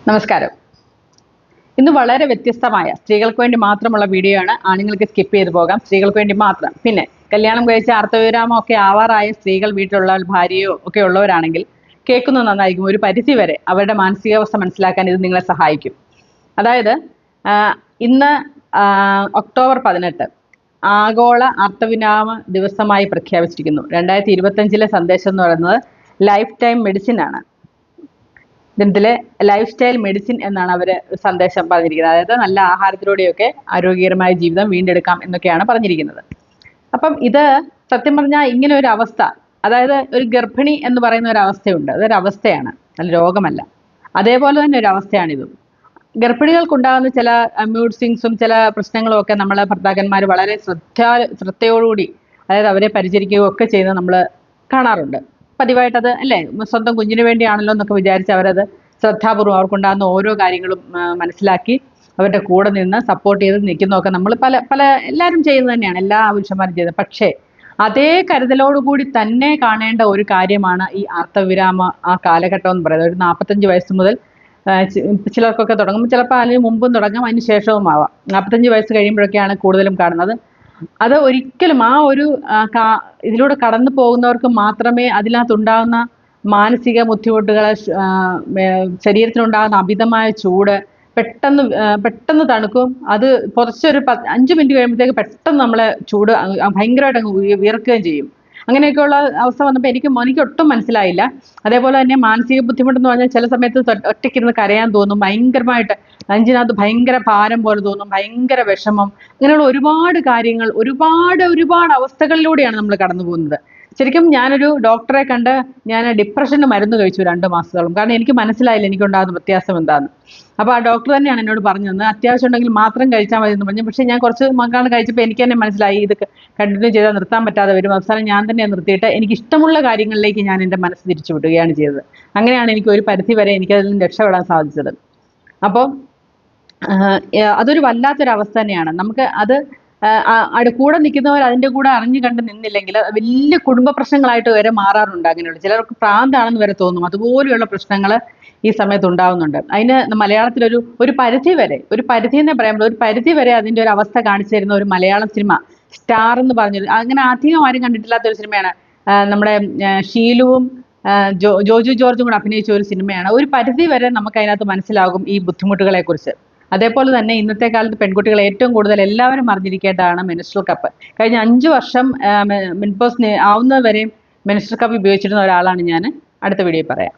നമസ്കാരം. ഇന്ന് വളരെ വ്യത്യസ്തമായ സ്ത്രീകൾക്ക് വേണ്ടി മാത്രമുള്ള വീഡിയോ ആണ്. ആണുങ്ങൾക്ക് സ്കിപ്പ് ചെയ്ത് പോകാം. സ്ത്രീകൾക്ക് വേണ്ടി മാത്രം. പിന്നെ കല്യാണം കഴിച്ച അർത്ഥവിരാമം ഒക്കെ ആവാറായ സ്ത്രീകൾ വീട്ടിലുള്ള ഭാര്യയോ ഒക്കെ ഉള്ളവരാണെങ്കിൽ കേൾക്കുന്നത് നന്നായിരിക്കും. ഒരു പരിധി വരെ അവരുടെ മാനസികാവസ്ഥ മനസ്സിലാക്കാൻ ഇത് നിങ്ങളെ സഹായിക്കും. അതായത് ഇന്ന് ഒക്ടോബർ 18 ആഗോള അർത്ഥവിരാമ ദിവസമായി പ്രഖ്യാപിച്ചിരിക്കുന്നു. 2025 സന്ദേശം എന്ന് പറയുന്നത് ലൈഫ് ടൈം മെഡിസിൻ ആണ്. ഇതിലെ ലൈഫ് സ്റ്റൈൽ മെഡിസിൻ എന്നാണ് അവർ സന്ദേശം പറഞ്ഞിരിക്കുന്നത്. അതായത് നല്ല ആഹാരത്തിലൂടെയൊക്കെ ആരോഗ്യകരമായ ജീവിതം വീണ്ടെടുക്കാം എന്നൊക്കെയാണ് പറഞ്ഞിരിക്കുന്നത്. അപ്പം ഇത് സത്യം പറഞ്ഞാൽ ഇങ്ങനെ ഒരു അവസ്ഥ, അതായത് ഒരു ഗർഭിണി എന്ന് പറയുന്ന ഒരു അവസ്ഥയുണ്ട്. അതൊരു അവസ്ഥയാണ്, നല്ല രോഗമല്ല. അതേപോലെ തന്നെ ഒരു അവസ്ഥയാണിതും. ഗർഭിണികൾക്കുണ്ടാകുന്ന ചില മൂഡ് സ്വിങ്സും ചില പ്രശ്നങ്ങളും ഒക്കെ നമ്മൾ ഭർത്താക്കന്മാർ വളരെ ശ്രദ്ധയോടുകൂടി, അതായത് അവരെ പരിചരിക്കുകയോ ഒക്കെ ചെയ്യുന്നത് നമ്മൾ കാണാറുണ്ട്. പതിവായിട്ടത് അല്ലേ, സ്വന്തം കുഞ്ഞിന് വേണ്ടിയാണല്ലോ എന്നൊക്കെ വിചാരിച്ച് അവരത് ശ്രദ്ധാപൂർവ്വം അവർക്കുണ്ടാകുന്ന ഓരോ കാര്യങ്ങളും മനസ്സിലാക്കി അവരുടെ കൂടെ നിന്ന് സപ്പോർട്ട് ചെയ്ത് നിൽക്കുന്നതൊക്കെ നമ്മൾ പല എല്ലാവരും ചെയ്യുന്നത് തന്നെയാണ്, എല്ലാ പുരുഷന്മാരും ചെയ്യുന്നത്. പക്ഷേ അതേ കരുതലോടുകൂടി തന്നെ കാണേണ്ട ഒരു കാര്യമാണ് ഈ ആർത്തവിരാമ ആ കാലഘട്ടം എന്ന് പറയുന്നത്. ഒരു 45 വയസ്സ് മുതൽ ചിലർക്കൊക്കെ തുടങ്ങും, ചിലപ്പോൾ അതിന് മുമ്പും തുടങ്ങാം, അതിന് ശേഷവും ആവാം. 45 വയസ്സ് കഴിയുമ്പോഴൊക്കെയാണ് കൂടുതലും കാണുന്നത്. അത് ഒരിക്കലും ആ ഒരു ഇതിലൂടെ കടന്നു പോകുന്നവർക്ക് മാത്രമേ അതിനകത്തുണ്ടാകുന്ന മാനസിക ബുദ്ധിമുട്ടുകൾ, ശരീരത്തിനുണ്ടാകുന്ന അമിതമായ ചൂട്, പെട്ടെന്ന് തണുക്കും. അത് കുറച്ചൊരു 5 മിനിറ്റ് കഴിയുമ്പോഴത്തേക്ക് പെട്ടെന്ന് നമ്മളെ ചൂട് ഭയങ്കരമായിട്ട് അങ്ങ് വിയർക്കുകയും ചെയ്യും. അങ്ങനെയൊക്കെയുള്ള അവസ്ഥ വന്നപ്പോൾ എനിക്ക് ഒട്ടും മനസ്സിലായില്ല. അതേപോലെ തന്നെ മാനസിക ബുദ്ധിമുട്ടെന്ന് പറഞ്ഞാൽ ചില സമയത്ത് ഒറ്റയ്ക്കിരുന്ന് കരയാൻ തോന്നും, ഭയങ്കരമായിട്ട് നെഞ്ചിനകത്ത് ഭയങ്കര ഭാരം പോലെ തോന്നും, ഭയങ്കര വിഷമം. അങ്ങനെയുള്ള ഒരുപാട് കാര്യങ്ങൾ, ഒരുപാട് അവസ്ഥകളിലൂടെയാണ് നമ്മൾ കടന്നു പോകുന്നത്. ശരിക്കും ഞാനൊരു ഡോക്ടറെ കണ്ട് ഞാൻ ഡിപ്രഷന് മരുന്ന് കഴിച്ചു 2 മാസത്തോളം. കാരണം എനിക്ക് മനസ്സിലായില്ല എനിക്കുണ്ടാകുന്ന വ്യത്യാസം എന്താണെന്ന്. അപ്പോൾ ആ ഡോക്ടർ തന്നെയാണ് എന്നോട് പറഞ്ഞു തന്നത്, അത്യാവശ്യം ഉണ്ടെങ്കിൽ മാത്രം കഴിച്ചാൽ മതി എന്ന് പറഞ്ഞു. പക്ഷേ ഞാൻ കുറച്ച് മക്കളാണ് കഴിച്ചപ്പോൾ എനിക്ക് തന്നെ മനസ്സിലായി ഇത് കണ്ടിന്യൂ ചെയ്താൽ നിർത്താൻ പറ്റാതെ വരും. അവസാനം ഞാൻ തന്നെ നിർത്തിയിട്ട് എനിക്ക് ഇഷ്ടമുള്ള കാര്യങ്ങളിലേക്ക് ഞാൻ എൻ്റെ മനസ്സ് തിരിച്ചു വിടുകയാണ് ചെയ്തത്. അങ്ങനെയാണ് എനിക്ക് ഒരു പരിധി വരെ എനിക്കതിൽ നിന്ന് രക്ഷപ്പെടാൻ സാധിച്ചത്. അപ്പോൾ അതൊരു വല്ലാത്തൊരവസ്ഥ തന്നെയാണ്. നമുക്ക് അത് കൂടെ നിൽക്കുന്നവർ അതിൻ്റെ കൂടെ അറിഞ്ഞു കണ്ട് നിന്നില്ലെങ്കിൽ വലിയ കുടുംബ പ്രശ്നങ്ങളായിട്ട് വരെ മാറാറുണ്ട്. അങ്ങനെയുള്ള ചിലർക്ക് പ്രാന്താണെന്ന് വരെ തോന്നും. അതുപോലെയുള്ള പ്രശ്നങ്ങൾ ഈ സമയത്ത് ഉണ്ടാവുന്നുണ്ട്. അതിന് മലയാളത്തിലൊരു പരിധി എന്നേ പറയാൻ പറ്റും, ഒരു പരിധി വരെ അതിൻ്റെ ഒരു അവസ്ഥ കാണിച്ചു തരുന്ന ഒരു മലയാളം സിനിമ സ്റ്റാർ എന്ന് പറഞ്ഞൊരു, അങ്ങനെ അധികം ആരും കണ്ടിട്ടില്ലാത്തൊരു സിനിമയാണ്. നമ്മുടെ ഷീലുവും ജോജു ജോർജും കൂടെ അഭിനയിച്ച ഒരു സിനിമയാണ്. ഒരു പരിധി വരെ നമുക്ക് അതിനകത്ത് മനസ്സിലാകും ഈ ബുദ്ധിമുട്ടുകളെ കുറിച്ച്. അതേപോലെ തന്നെ ഇന്നത്തെ കാലത്ത് പെൺകുട്ടികൾ ഏറ്റവും കൂടുതൽ എല്ലാവരും അറിഞ്ഞിരിക്കേണ്ടതാണ് മെൻസ്ട്രൽ കപ്പ്. കഴിഞ്ഞ 5 വർഷം മെൻപോസ് ആവുന്നവരെയും മെൻസ്ട്രൽ കപ്പ് ഉപയോഗിച്ചിരുന്ന ഒരാളാണ് ഞാൻ. അടുത്ത വീഡിയോയിൽ പറയാം.